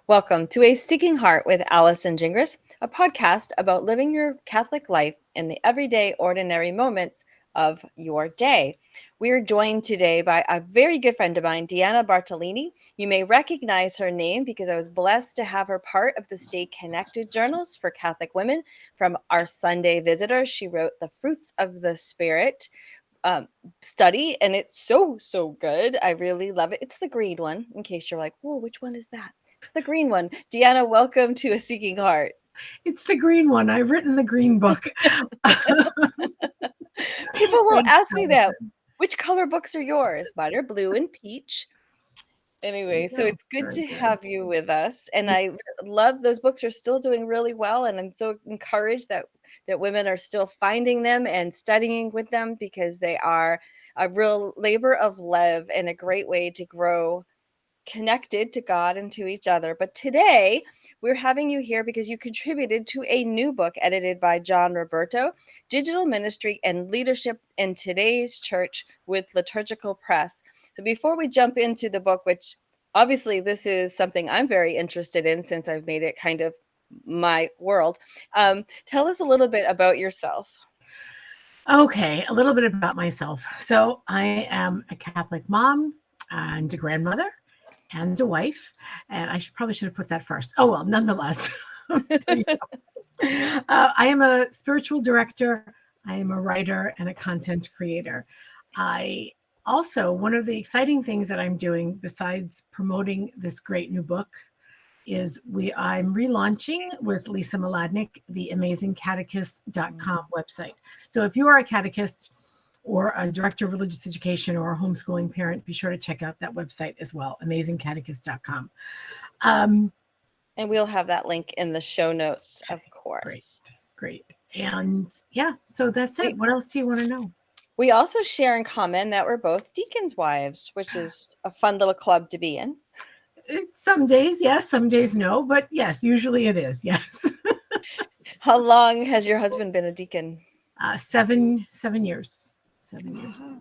Welcome to A Seeking Heart with Allison Gingras, a podcast about living your Catholic life in the everyday, ordinary moments of your day. We are joined today by a very good friend of mine, Deanna Bartalini. You may recognize her name because I was blessed to have her part of the Stay Connected journals for Catholic women from our Sunday visitors. She wrote The Fruits of the Spirit study, and it's so good. I really love it. It's the green one, in case you're like, whoa, which one is that? It's the green one. Deanna, welcome to A Seeking Heart. It's the green one. I've written the green book. People will Thanks, ask me that. Allison. Which color books are yours? Mine are blue and peach. There Anyway, you so go. it's good Very to good. have you with us. And I It's love those books are still doing really well. And I'm so encouraged that women are still finding them and studying with them because they are a real labor of love and a great way to grow connected to God and to each other. But today, we're having you here because you contributed to a new book edited by John Roberto, Digital Ministry and Leadership in Today's Church with Liturgical Press. So before we jump into the book, which obviously this is something I'm very interested in since I've made it kind of my world, tell us a little bit about yourself. okay. A little bit about myself. So I am a Catholic mom and a grandmother and a wife. And probably should have put that first. Oh, well, nonetheless. I am a spiritual director. I am a writer and a content creator. I also, one of the exciting things that I'm doing besides promoting this great new book is I'm relaunching with Lisa Mladnick, the amazingcatechist.com website. So if you are a catechist or a director of religious education or a homeschooling parent, be sure to check out that website as well, amazingcatechist.com. And we'll have that link in the show notes, of Great, course. great. And yeah, so that's it. We, What else do you want to know? We also share in common that we're both deacons' wives, which is a fun little club to be in. Some days, yes, some days, no, but yes, usually it is, yes. How long has your husband been a deacon? 7 years. 7 years.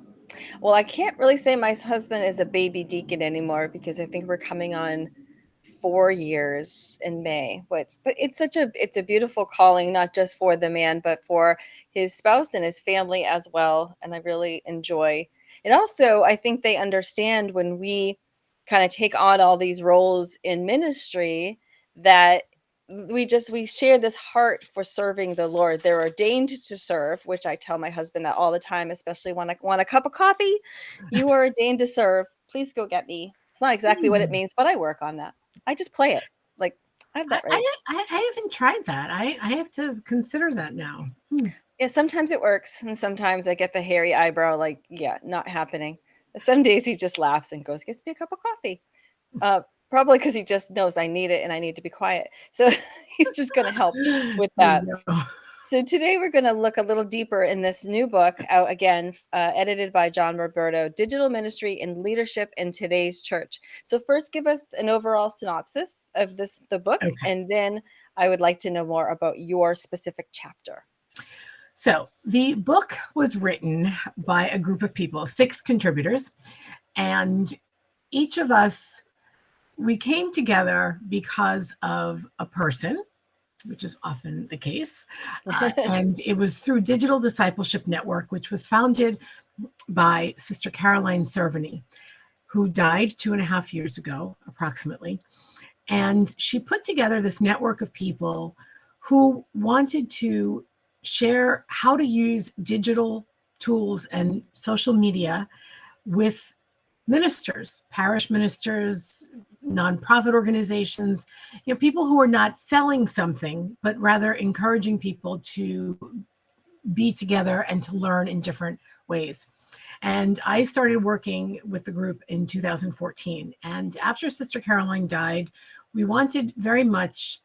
Well, I can't really say my husband is a baby deacon anymore because I think we're coming on 4 years in May. But it's a beautiful calling, not just for the man, but for his spouse and his family as well. And I really enjoy. And also, I think they understand when we kind of take on all these roles in ministry that we share this heart for serving the Lord. They're ordained to serve, which I tell my husband that all the time, especially when I want a cup of coffee. You are ordained to serve. Please go get me. It's not exactly what it means, but I work on that. I just play it. Like I have I, that right. I haven't tried that. I have to consider that now. Yeah, sometimes it works, and sometimes I get the hairy eyebrow, like, yeah, not happening. Some days he just laughs and goes, "Gets me a cup of coffee." Uh, Probably because he just knows I need it and I need to be quiet. So he's just going to help with There that. you go. So today we're going to look a little deeper in this new book, out again, edited by John Roberto, Digital Ministry and Leadership in Today's Church. So first, give us an overall synopsis of the book, Okay. and then I would like to know more about your specific chapter. So the book was written by a group of people, 6 contributors, and each of us, we came together because of a person, which is often the case. And it was through Digital Discipleship Network, which was founded by Sister Caroline Cerveny, who died 2.5 years ago, approximately. And she put together this network of people who wanted to share how to use digital tools and social media with ministers, parish ministers, nonprofit organizations, people who are not selling something, but rather encouraging people to be together and to learn in different ways. And I started working with the group in 2014. And after Sister Caroline died, we wanted very much,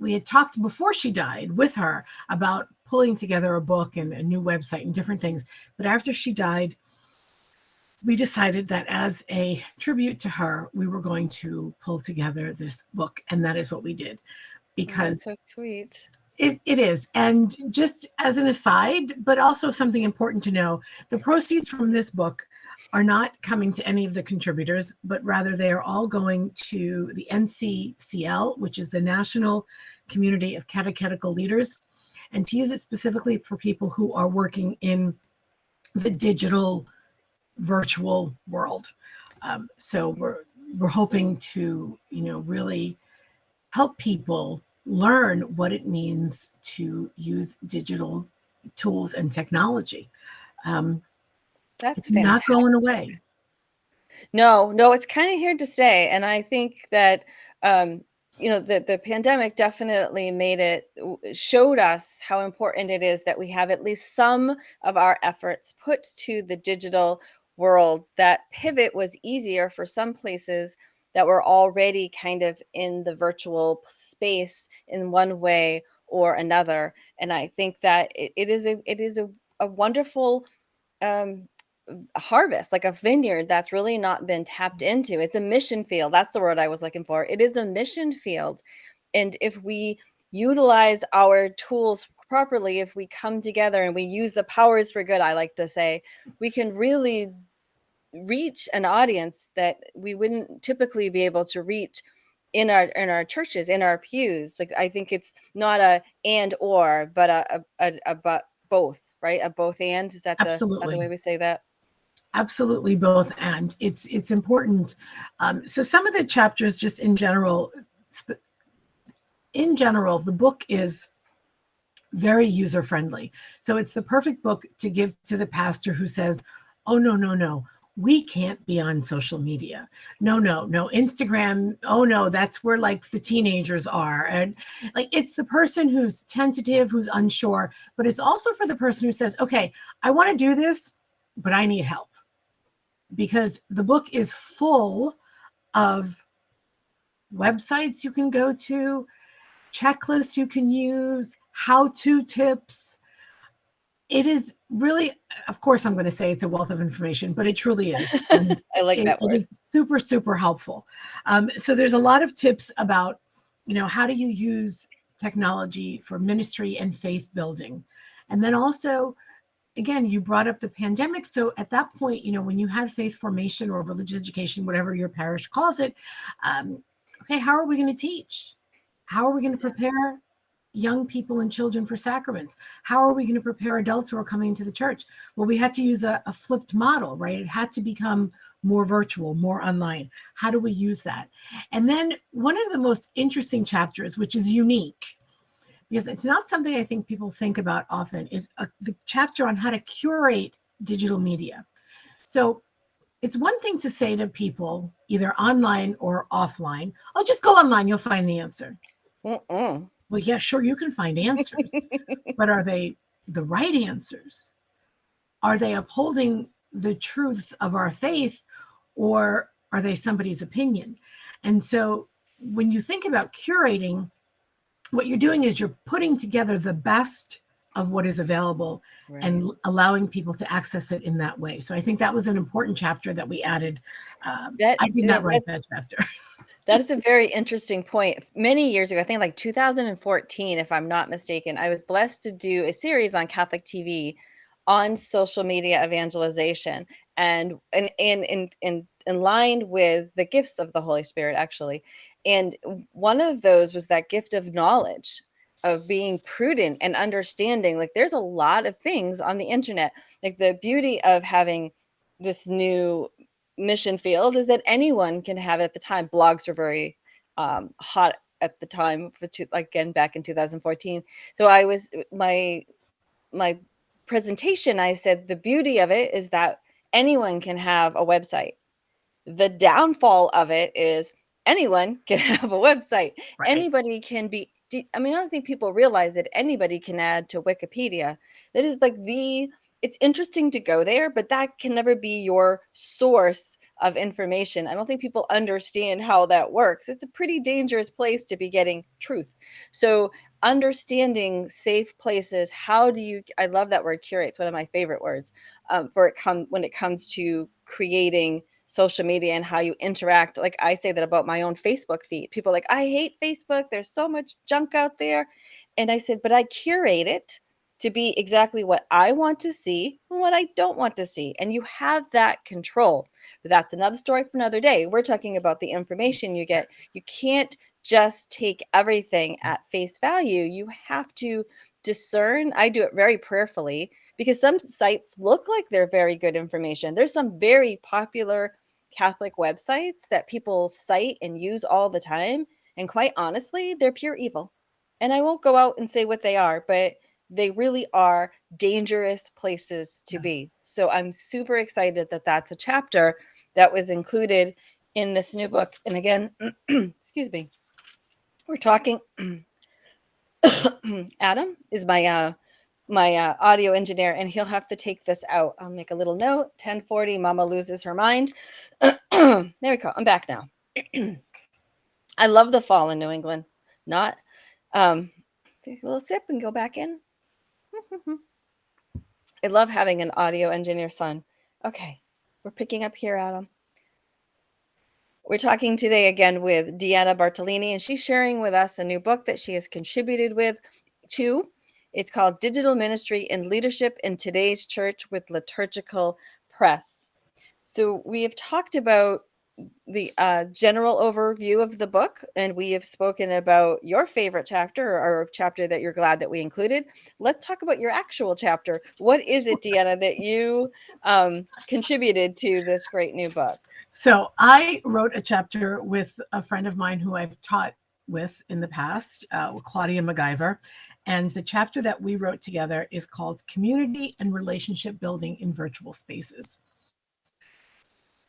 we had talked before she died with her about pulling together a book and a new website and different things. But after she died, we decided that as a tribute to her, we were going to pull together this book. And that is what we did. Oh, Because that's so sweet. It is. And just as an aside, but also something important to know, the proceeds from this book are not coming to any of the contributors, but rather they are all going to the NCCL, which is the National Community of Catechetical Leaders, and to use it specifically for people who are working in the digital virtual world. So we're hoping to, really help people learn what it means to use digital tools and technology. Um, That's it's not going fantastic. away. No, no, it's kind of here to stay. And I think that, um, the pandemic definitely showed us how important it is that we have at least some of our efforts put to the digital world. That pivot was easier for some places that were already kind of in the virtual space in one way or another. And I think that it is a wonderful, um, harvest, like a vineyard that's really not been tapped into. It's a mission field. That's the word I was looking for. It is a mission field. And if we utilize our tools properly, if we come together and we use the powers for good, I like to say, we can really reach an audience that we wouldn't typically be able to reach in our churches, in our pews. Like, I think it's not a and or, but a but both, right? A both and. Is that the way Absolutely. we say that? Absolutely both. And it's important. So some of the chapters, just in general, the book is very user friendly. So it's the perfect book to give to the pastor who says, oh, no, no, no, we can't be on social media. No, no, no, Instagram. Oh, no, that's where like the teenagers are. And like it's the person who's tentative, who's unsure, but it's also for the person who says, okay, I want to do this, but I need help. Because the book is full of websites you can go to, checklists you can use, how-to tips. It is really, of course, I'm going to say it's a wealth of information, but it truly is. And I like it, that it word. is super, super helpful. So there's a lot of tips about, how do you use technology for ministry and faith building? And then also, again, you brought up the pandemic. So at that point, when you had faith formation or religious education, whatever your parish calls it, okay, how are we going to teach? How are we going to prepare young people and children for sacraments? How are we going to prepare adults who are coming into the church? Well, we had to use a flipped model, right? It had to become more virtual, more online. How do we use that? And then one of the most interesting chapters, which is unique, because it's not something I think people think about often, is the chapter on how to curate digital media. So it's one thing to say to people, either online or offline, oh, just go online, you'll find the answer. Mm-mm. Well, yeah, sure, you can find answers, but are they the right answers? Are they upholding the truths of our faith, or are they somebody's opinion? And so when you think about curating, what you're doing is you're putting together the best of what is available Right. and allowing people to access it in that way. So I think that was an important chapter that we added. That I did that not write that chapter. that is a very interesting point. Many years ago, I think like 2014, if I'm not mistaken, I was blessed to do a series on Catholic TV on social media evangelization, and in line with the gifts of the Holy Spirit, actually. And one of those was that gift of knowledge, of being prudent and understanding. Like, there's a lot of things on the internet. Like, the beauty of having this new mission field is that anyone can have it. At the time, blogs were very hot at the time, again, back in 2014. So I was my presentation, I said the beauty of it is that anyone can have a website. The downfall of it is anyone can have a website. Right. Anybody can be, I mean, I don't think people realize that anybody can add to Wikipedia. That is like it's interesting to go there, but that can never be your source of information. I don't think people understand how that works. It's a pretty dangerous place to be getting truth. So understanding safe places, I love that word curate. It's one of my favorite words, when it comes to creating social media and how you interact. Like I say that about my own Facebook feed. People are like, I hate Facebook. There's so much junk out there. And I said, but I curate it to be exactly what I want to see and what I don't want to see. And you have that control. But that's another story for another day. We're talking about the information you get. You can't just take everything at face value. You have to discern. I do it very prayerfully because some sites look like they're very good information. There's some very popular Catholic websites that people cite and use all the time. And quite honestly, they're pure evil. And I won't go out and say what they are, but they really are dangerous places to be. So I'm super excited that that's a chapter that was included in this new book. And again, excuse me, we're talking. Adam is my audio engineer, and he'll have to take this out. I'll make a little note. 10:40. Mama loses her mind. There we go. I'm back now. I love the fall in New England. Not take a little sip and go back in. I love having an audio engineer son. Okay, we're picking up here, Adam. We're talking today again with Deanna Bartalini, and she's sharing with us a new book that she has contributed to. It's called Digital Ministry and Leadership in Today's Church with Liturgical Press. So we have talked about the general overview of the book, and we have spoken about your favorite chapter or a chapter that you're glad that we included. Let's talk about your actual chapter. What is it, Deanna, that you contributed to this great new book? So I wrote a chapter with a friend of mine who I've taught with in the past, Claudia MacGyver. And the chapter that we wrote together is called Community and Relationship Building in Virtual Spaces.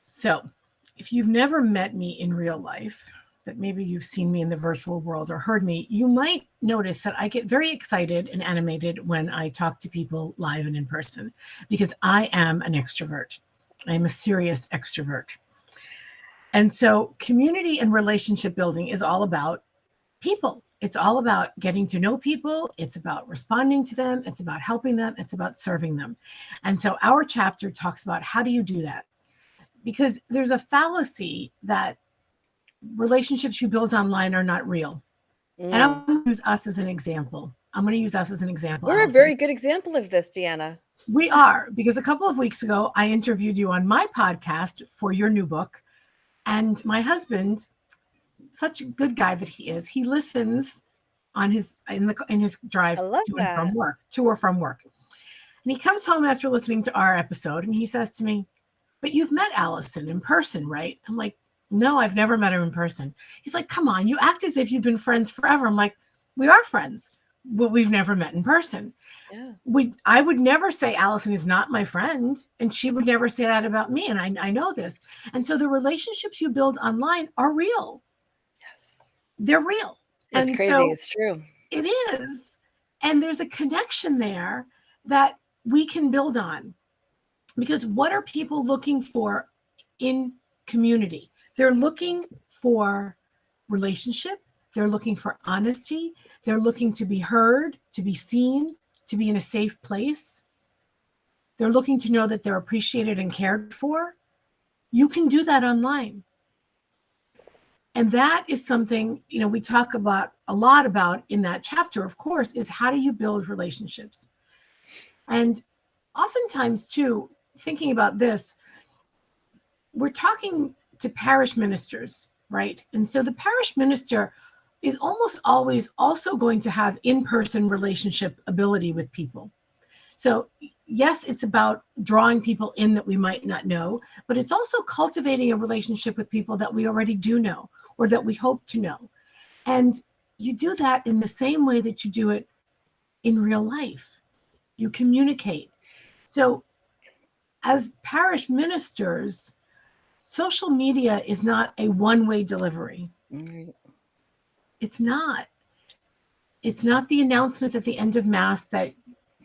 So if you've never met me in real life, but maybe you've seen me in the virtual world or heard me, you might notice that I get very excited and animated when I talk to people live and in person, because I am an extrovert. I'm a serious extrovert. And so community and relationship building is all about people. It's all about getting to know people. It's about responding to them. It's about helping them. It's about serving them. And so our chapter talks about how do you do that? Because there's a fallacy that relationships you build online are not real. And I'm going to use us as an example. We're Allison. a very good example of this, Deanna. We are, because a couple of weeks ago, I interviewed you on my podcast for your new book. And my husband, such a good guy that he is, he listens on his drive to or from work. And he comes home after listening to our episode and he says to me, "But you've met Allison in person, right?" I'm like, "No, I've never met her in person." He's like, "Come on, you act as if you've been friends forever." I'm like, "We are friends, but we've never met in person." Yeah. I would never say Allison is not my friend, and she would never say that about me. And I know this. And so the relationships you build online are real. Yes. They're real. It's crazy. So it's true. It is. And there's a connection there that we can build on. Because what are people looking for in community? They're looking for relationship. They're looking for honesty. They're looking to be heard, to be seen, to be in a safe place. They're looking to know that they're appreciated and cared for. You can do that online. And that is something, we talk about a lot about in that chapter, of course, is how do you build relationships? And oftentimes, too, thinking about this, we're talking to parish ministers, right? And so the parish minister is almost always also going to have in-person relationship ability with people. So yes, it's about drawing people in that we might not know, but it's also cultivating a relationship with people that we already do know or that we hope to know. And you do that in the same way that you do it in real life. You communicate. So as parish ministers, social media is not a one-way delivery. Mm-hmm. It's not. It's not the announcement at the end of Mass that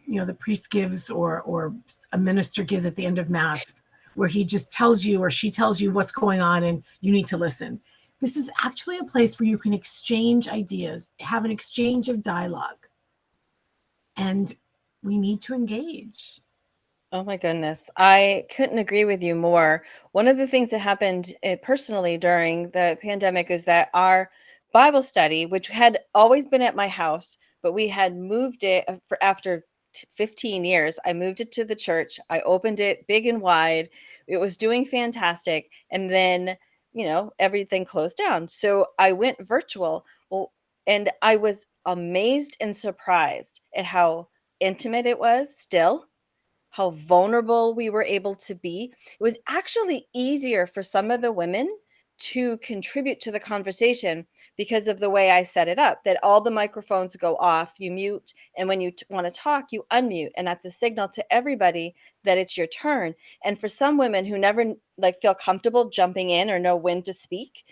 the priest gives or a minister gives at the end of Mass, where he just tells you or she tells you what's going on and you need to listen. This is actually a place where you can exchange ideas, have an exchange of dialogue. And we need to engage. Oh my goodness. I couldn't agree with you more. One of the things that happened personally during the pandemic is that our Bible study, which had always been at my house, but we had moved it for after 15 years, I moved it to the church. I opened it big and wide. It was doing fantastic. And then, everything closed down. So I went virtual. Well, and I was amazed and surprised at how intimate it was still, how vulnerable we were able to be. It was actually easier for some of the women to contribute to the conversation because of the way I set it up, that all the microphones go off, you mute, and when you want to talk, you unmute, and that's a signal to everybody that it's your turn. And for some women who never like feel comfortable jumping in or know when to speak,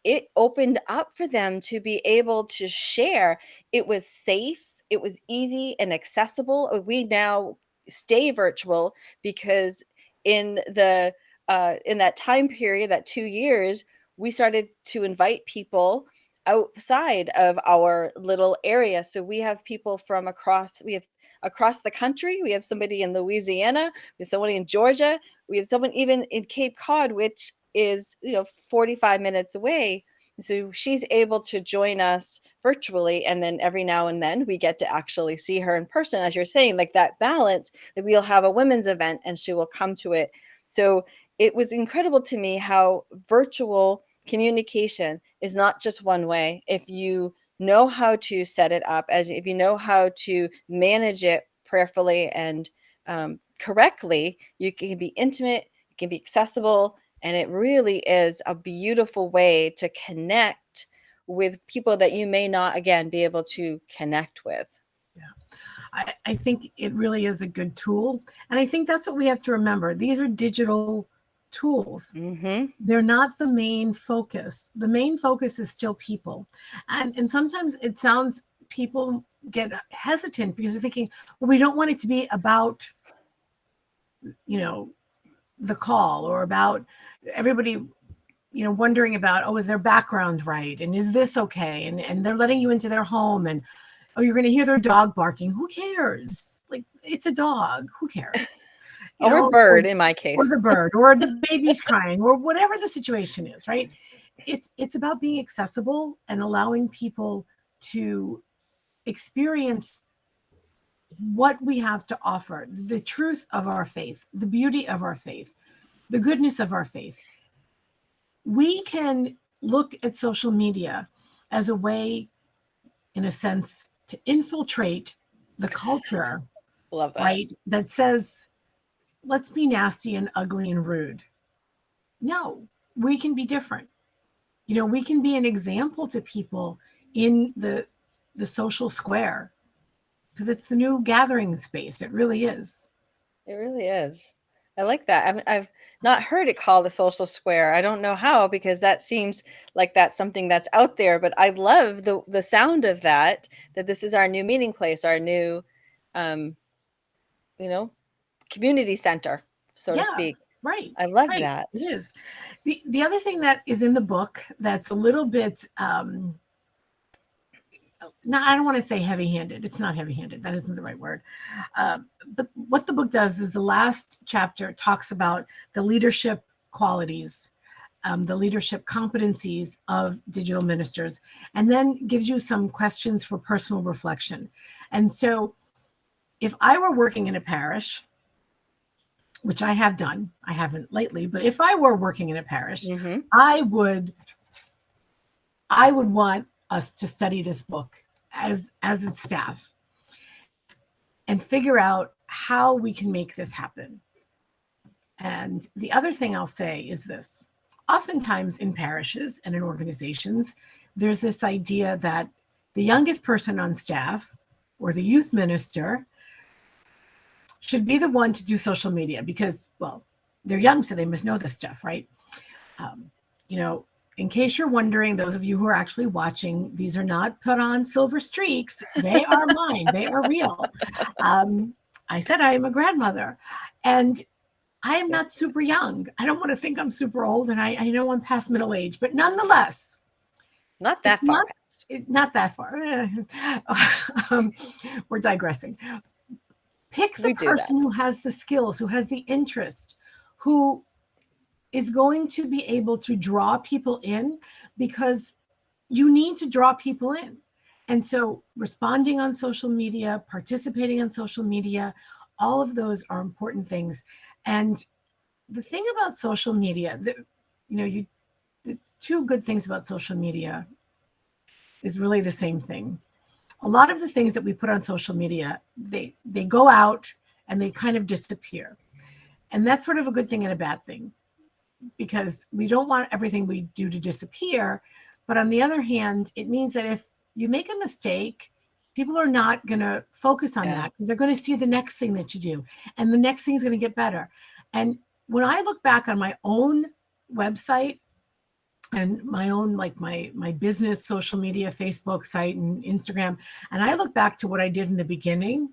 it opened up for them to be able to share. It was safe, it was easy and accessible. We now stay virtual because in the in that time period, that 2 years, we started to invite people outside of our little area. So we have people from across the country. We have somebody in Louisiana, we have somebody in Georgia, we have someone even in Cape Cod, which is 45 minutes away. So she's able to join us virtually, and then every now and then we get to actually see her in person, as you're saying, like that balance. Like we'll have a women's event and she will come to it. So it was incredible to me how virtual communication is not just one way. If you know how to set it up, as if you know how to manage it prayerfully and correctly, you can be intimate, it can be accessible, and it really is a beautiful way to connect with people that you may not, again, be able to connect with. Yeah. I think it really is a good tool. And I think that's what we have to remember. These are digital tools. Mm-hmm. They're not the main focus. The main focus is still people. And sometimes it sounds, people get hesitant because they're thinking, well, we don't want it to be about, you know, the call or about everybody, wondering about, oh, is their background right? And is this okay? And they're letting you into their home, and oh, you're going to hear their dog barking. Who cares? Like, it's a dog. Who cares? Or a Or bird in my the case. bird, or the baby's crying, or whatever the situation is, right? It's about being accessible and allowing people to experience what we have to offer, the truth of our faith, the beauty of our faith, the goodness of our faith. We can look at social media as a way, in a sense, to infiltrate the culture, Love that. right? That says, let's be nasty and ugly and rude. No, we can be different. We can be an example to people in the social square, because it's the new gathering space. It really is. It really is. I like that. I've not heard it called a social square. I don't know how, because that seems like that's something that's out there. But I love the sound of that. That this is our new meeting place, our new, um, you know, community center, so to Yeah, speak. right. I love Right. that. It is. The other thing that is in the book that's a little bit, no, I don't want to say heavy-handed. It's not heavy-handed. That isn't the right word. But what the book does is the last chapter talks about the leadership qualities, the leadership competencies of digital ministers, and then gives you some questions for personal reflection. And so, if I were working in a parish, which I have done, I haven't lately, but if I were working in a parish, Mm-hmm. I would want us to study this book as its staff and figure out how we can make this happen. And the other thing I'll say is this: oftentimes in parishes and in organizations, there's this idea that the youngest person on staff or the youth minister should be the one to do social media because, well, they're young, so they must know this stuff, right? Um, you know, in case you're wondering, those of you who are actually watching, these are not put on silver streaks. They are mine. They are real. I said I am a grandmother, and I am not super young. I don't want to think I'm super old, and I know I'm past middle age, but nonetheless, Not that it's far not past. not that far. We're digressing. Pick the We do that. person who has the skills, who has the interest, who is going to be able to draw people in, because you need to draw people in. And so responding on social media, participating on social media, all of those are important things. And the thing about social media, the two good things about social media is really the same thing. A lot of the things that we put on social media, they go out and they kind of disappear. And that's sort of a good thing and a bad thing, because we don't want everything we do to disappear. But on the other hand, it means that if you make a mistake, people are not going to focus on that, because they're going to see the next thing that you do, and the next thing is going to get better. And when I look back on my own website and my own, like my business social media, Facebook site and Instagram, and I look back to what I did in the beginning,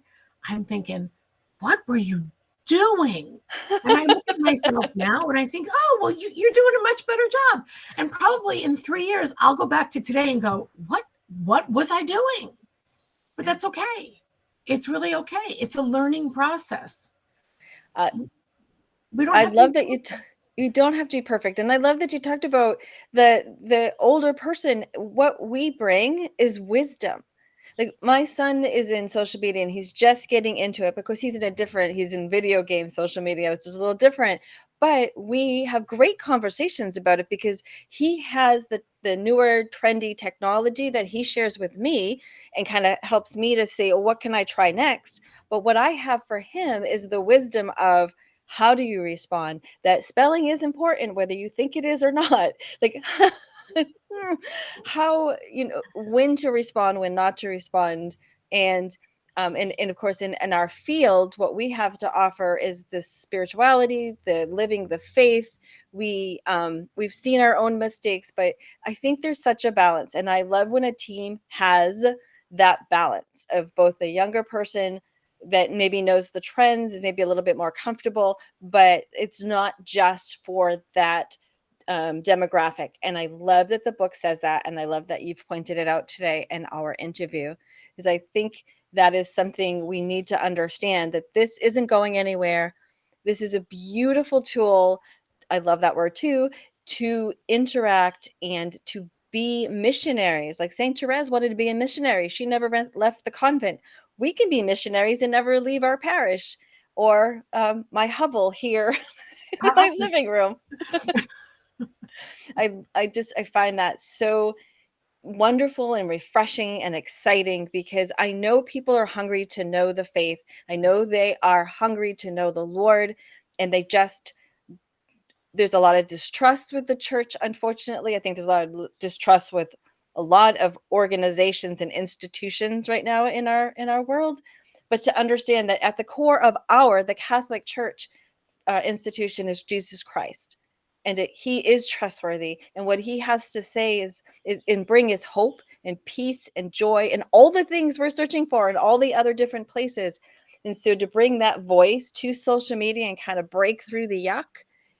I'm thinking, what were you doing? And I look at myself now and I think, oh, well, you're doing a much better job. And probably in 3 years, I'll go back to today and go, what was I doing? But that's okay. It's really okay. It's a learning process. Uh, We don't I have to love be that you don't have to be perfect, and I love that you talked about the older person. What we bring is wisdom. Like, my son is in social media and he's just getting into it because he's in video game social media, which is a little different. But we have great conversations about it because he has the newer trendy technology that he shares with me and kind of helps me to say, oh, what can I try next? But what I have for him is the wisdom of, how do you respond? That spelling is important, whether you think it is or not. Like, how, when to respond, when not to respond. And of course, in our field, what we have to offer is the spirituality, the living the faith. We've seen our own mistakes, but I think there's such a balance, and I love when a team has that balance of both the younger person that maybe knows the trends, is maybe a little bit more comfortable, but it's not just for that demographic. And I love that the book says that, and I love that you've pointed it out today in our interview, because I think that is something we need to understand, that this isn't going anywhere. This is a beautiful tool. I love that word too, to interact and to be missionaries. Like Saint Therese wanted to be a missionary. She never left the convent. We can be missionaries and never leave our parish or my hovel here in our my office. living room. I find that so wonderful and refreshing and exciting, because I know people are hungry to know the faith. I know they are hungry to know the Lord, and there's a lot of distrust with the church. Unfortunately, I think there's a lot of distrust with a lot of organizations and institutions right now in our world. But to understand that at the core of the Catholic Church institution is Jesus Christ, and he is trustworthy, and what he has to say is and bring his hope and peace and joy and all the things we're searching for in all the other different places. And so to bring that voice to social media and kind of break through the yuck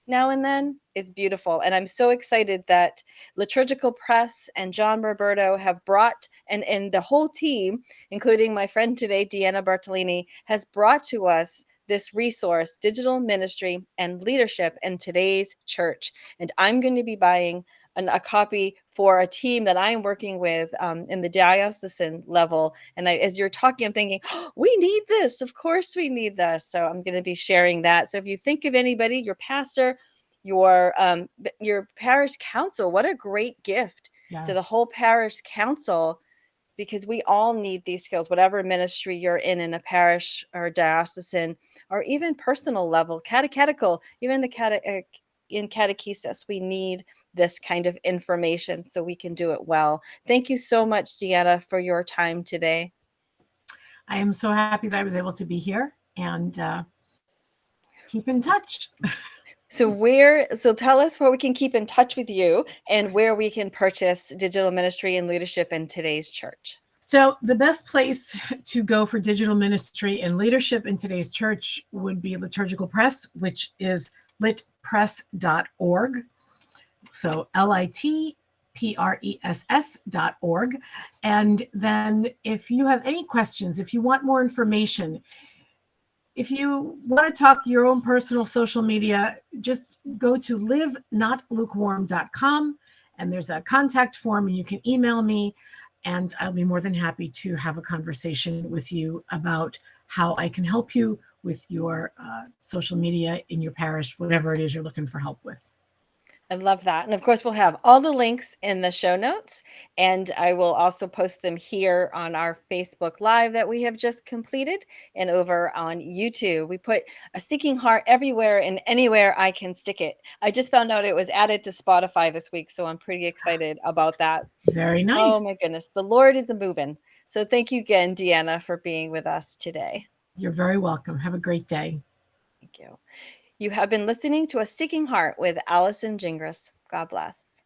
now and then is beautiful. And I'm so excited that Liturgical Press and John Roberto have brought, and the whole team, including my friend today, Deanna Bartalini, has brought to us this resource, Digital Ministry and Leadership in Today's Church. And I'm going to be buying a copy for a team that I'm working with in the diocesan level. And as you're talking, I'm thinking, oh, we need this. Of course we need this. So I'm going to be sharing that. So if you think of anybody, your pastor, your parish council, what a great gift to the Yes. whole parish council, because we all need these skills, whatever ministry you're in a parish or diocesan, or even personal level, catechetical, even in catechesis, we need this kind of information so we can do it well. Thank you so much, Deanna, for your time today. I am so happy that I was able to be here, and keep in touch. So tell us where we can keep in touch with you and where we can purchase Digital Ministry and Leadership in Today's Church. So the best place to go for digital ministry and leadership in Today's Church would be Liturgical Press, which is litpress.org. So litpress.org. And then if you have any questions, if you want more information, if you want to talk your own personal social media, just go to livenotlukewarm.com and there's a contact form and you can email me and I'll be more than happy to have a conversation with you about how I can help you with your social media in your parish, whatever it is you're looking for help with. I love that. And of course, we'll have all the links in the show notes. And I will also post them here on our Facebook Live that we have just completed and over on YouTube. We put a seeking heart everywhere and anywhere I can stick it. I just found out it was added to Spotify this week. So I'm pretty excited about that. Very Oh nice. my goodness. The Lord is a moving. So thank you again, Deanna, for being with us today. You're very welcome. Have a great day. Thank you. You have been listening to A Seeking Heart with Allison Gingras. God bless.